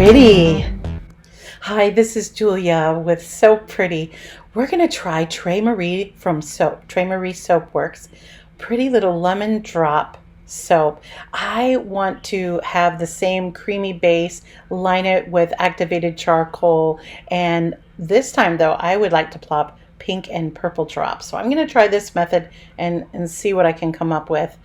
Pretty. Hi, this is Julia with So Pretty. We're going to try Tree Marie Soapworks Pretty Little Lemon Drop soap. I want to have the same creamy base, line it with activated charcoal, and this time though I would like to plop pink and purple drops. So I'm going to try this method and see what I can come up with.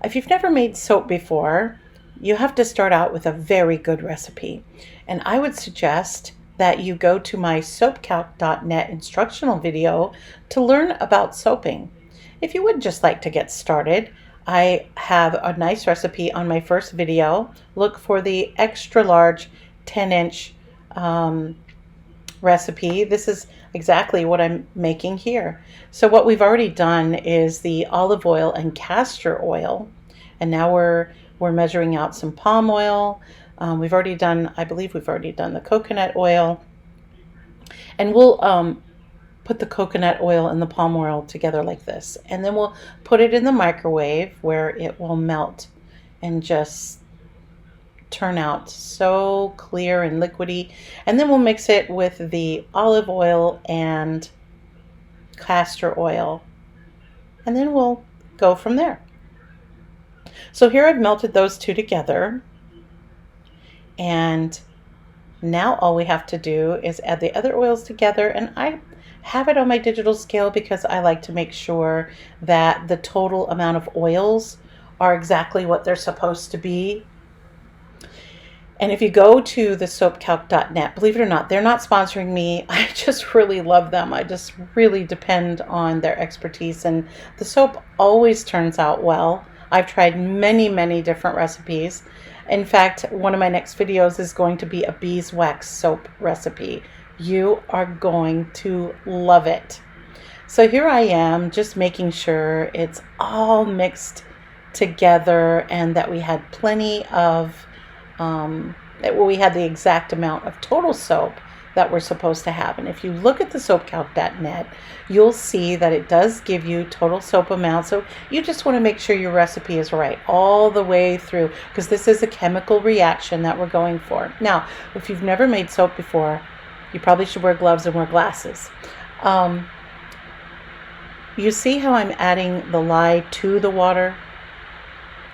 If you've never made soap before, you have to start out with a very good recipe. And I would suggest that you go to my soapcalc.net instructional video to learn about soaping. If you would just like to get started, I have a nice recipe on my first video. Look for the extra large 10-inch recipe. This is exactly what I'm making here. So what we've already done is the olive oil and castor oil, and now we're measuring out some palm oil. We've already done, I believe we've already done the coconut oil, and we'll put the coconut oil and the palm oil together like this, and then we'll put it in the microwave where it will melt and just turn out so clear and liquidy. And then we'll mix it with the olive oil and castor oil, and then we'll go from there. So here I've melted those two together, and now all we have to do is add the other oils together, and I have it on my digital scale because I like to make sure that the total amount of oils are exactly what they're supposed to be. And if you go to the soapcalc.net, believe it or not, they're not sponsoring me. I just really love them. I just really depend on their expertise, and the soap always turns out well. I've tried many different recipes. In fact, one of my next videos is going to be a beeswax soap recipe. You are going to love it. So here I am just making sure it's all mixed together and that we had plenty of, that we had the exact amount of total soap that we're supposed to have. And if you look at the soapcalc.net, you'll see that it does give you total soap amount. So you just want to make sure your recipe is right all the way through, because this is a chemical reaction that we're going for. Now, if you've never made soap before, you probably should wear gloves and wear glasses. You see how I'm adding the lye to the water?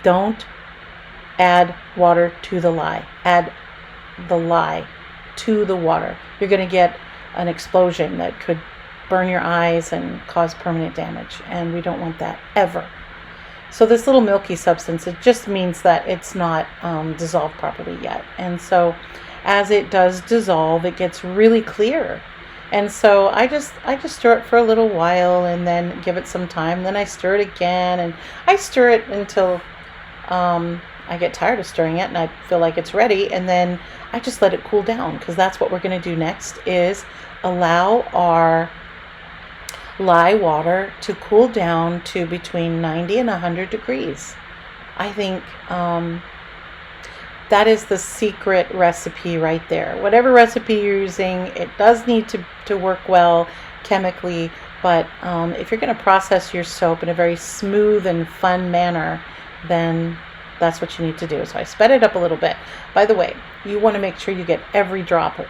Don't add water to the lye. Add the lye to the water. You're going to get an explosion that could burn your eyes and cause permanent damage, and we don't want that ever. So this little milky substance, it just means that it's not dissolved properly yet. And so as it does dissolve, it gets really clear. And so I just stir it for a little while and then give it some time. Then I stir it again, and I stir it until I get tired of stirring it and I feel like it's ready, and then I just let it cool down, because that's what we're going to do next, is allow our lye water to cool down to between 90 and 100 degrees. I think that is the secret recipe right there. Whatever recipe you're using, it does need to work well chemically, but if you're going to process your soap in a very smooth and fun manner, then that's what you need to do. So I sped it up a little bit. By the way, you want to make sure you get every drop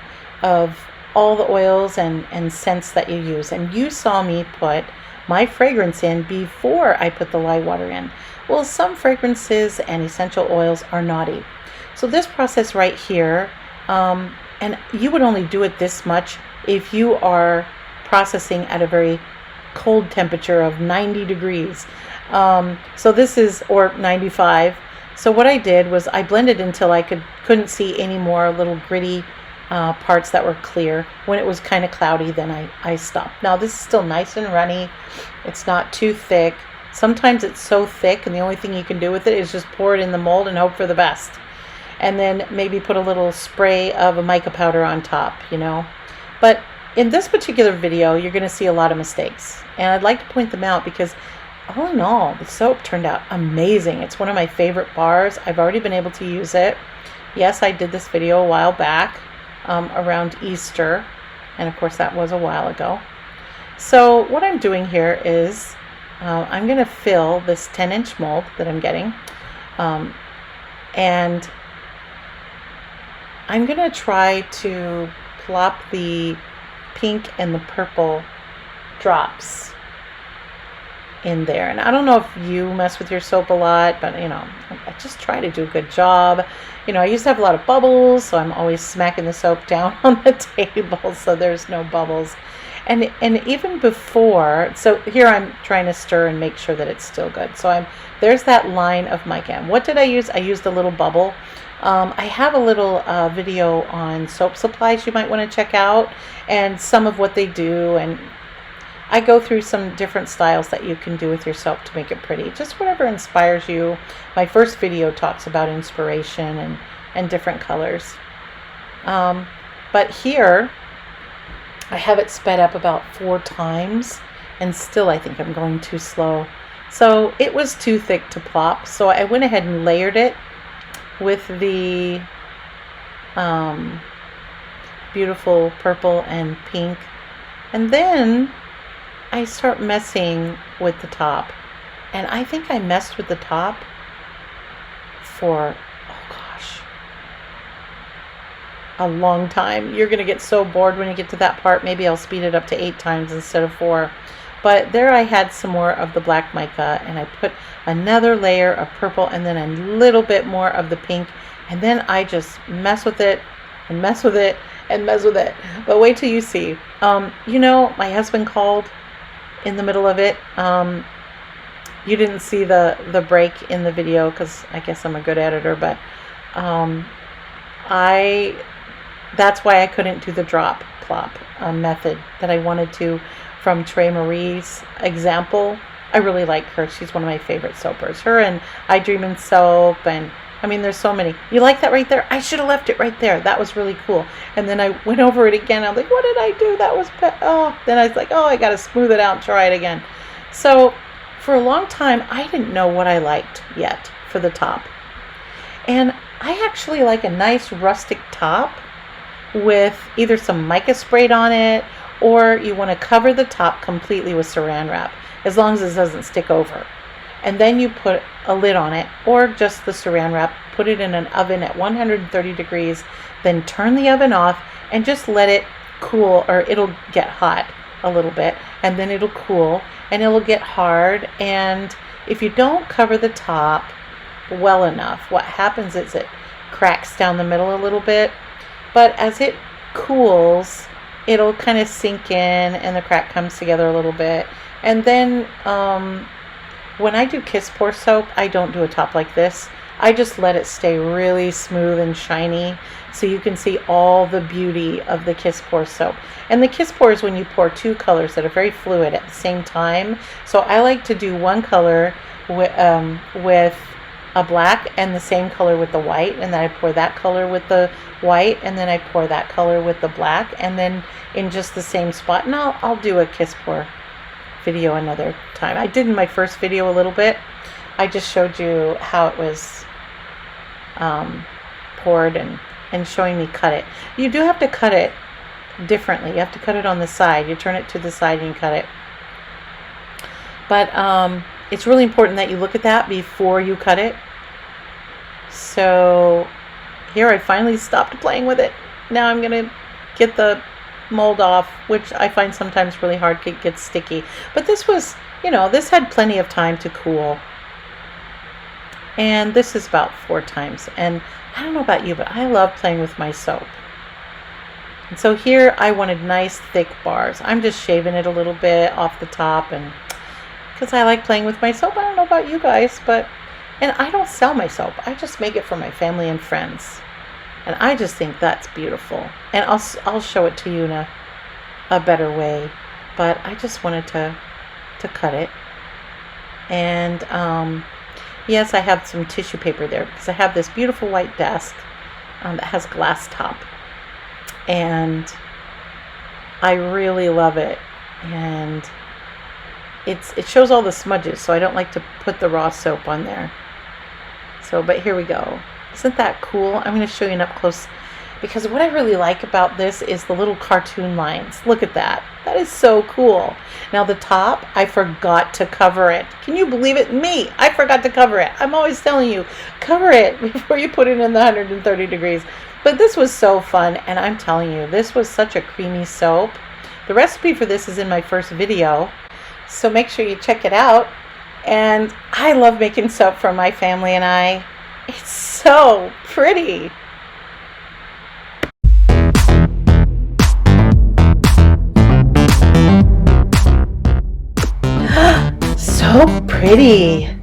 of all the oils and scents that you use. And you saw me put my fragrance in before I put the lye water in. Well, some fragrances and essential oils are naughty. So this process right here, and you would only do it this much if you are processing at a very cold temperature of 90 degrees. So this is, or 95. So what I did was I blended until I couldn't see any more little gritty parts that were clear. When it was kind of cloudy, then I stopped. Now this is still nice and runny. It's not too thick. Sometimes it's so thick and the only thing you can do with it is just pour it in the mold and hope for the best. And then maybe put a little spray of a mica powder on top, you know. But in this particular video, you're going to see a lot of mistakes. And I'd like to point them out because all in all, the soap turned out amazing. It's one of my favorite bars. I've already been able to use it. Yes, I did this video a while back around Easter. And of course, that was a while ago. So what I'm doing here is I'm going to fill this 10-inch mold that I'm getting. And I'm going to try to plop the pink and the purple drops in there. And I don't know if you mess with your soap a lot, but I just try to do a good job. I used to have a lot of bubbles, so I'm always smacking the soap down on the table so there's no bubbles. And even before, so here I'm trying to stir and make sure that it's still good. So there's that line of mica. And what did I use? I used a little bubble. I have a little video on soap supplies you might want to check out, and some of what they do, and I go through some different styles that you can do with your soap to make it pretty. Just whatever inspires you. My first video talks about inspiration and different colors. But here, I have it sped up about 4 times, and still I think I'm going too slow. So it was too thick to plop, so I went ahead and layered it with the beautiful purple and pink. And then I start messing with the top. And I think I messed with the top for, oh gosh, a long time. You're going to get so bored when you get to that part. Maybe I'll speed it up to 8 times instead of 4. But there I had some more of the black mica, and I put another layer of purple and then a little bit more of the pink. And then I just mess with it and mess with it and mess with it. But wait till you see. My husband called in the middle of it. You didn't see the break in the video because I guess I'm a good editor, but that's why I couldn't do the drop plop method that I wanted to from Tree Marie's example. I really like her. She's one of my favorite soapers. Her and I Dream in Soap, and there's so many. You like that right there? I should have left it right there. That was really cool. And then I went over it again. I'm like, what did I do? That was then I was like, I got to smooth it out and try it again. So for a long time, I didn't know what I liked yet for the top. And I actually like a nice rustic top with either some mica sprayed on it, or you want to cover the top completely with saran wrap, as long as it doesn't stick over. And then you put a lid on it, or just the saran wrap, put it in an oven at 130 degrees, then turn the oven off and just let it cool, or it'll get hot a little bit, and then it'll cool and it'll get hard. And if you don't cover the top well enough, what happens is it cracks down the middle a little bit, but as it cools, it'll kind of sink in and the crack comes together a little bit. And then when I do kiss pour soap, I don't do a top like this. I just let it stay really smooth and shiny so you can see all the beauty of the kiss pour soap. And the kiss pour is when you pour 2 colors that are very fluid at the same time. So I like to do one color with a black and the same color with the white, and then I pour that color with the white, and then I pour that color with the black, and then in just the same spot. And I'll do a kiss pour video another time. I did in my first video a little bit. I just showed you how it was poured and showing me cut it. You do have to cut it differently. You have to cut it on the side. You turn it to the side and you cut it. But it's really important that you look at that before you cut it. So here I finally stopped playing with it. Now I'm going to get the mold off, which I find sometimes really hard. It gets sticky. But this was, this had plenty of time to cool. And this is about 4 times. And I don't know about you, but I love playing with my soap. And so here I wanted nice thick bars. I'm just shaving it a little bit off the top, and because I like playing with my soap. I don't know about you guys, and I don't sell my soap. I just make it for my family and friends. And I just think that's beautiful. And I'll show it to you in a better way. But I just wanted to cut it. And yes, I have some tissue paper there because I have this beautiful white desk that has glass top. And I really love it. And it shows all the smudges, so I don't like to put the raw soap on there. So, but here we go. Isn't that cool? I'm going to show you an up close, because what I really like about this is the little cartoon lines. Look at that. That is so cool. Now the top, I forgot to cover it. Can you believe it? Me, I forgot to cover it. I'm always telling you, cover it before you put it in the 130 degrees. But this was so fun, and I'm telling you, this was such a creamy soap. The recipe for this is in my first video, so make sure you check it out. And I love making soap for my family and I. It's so pretty. So pretty.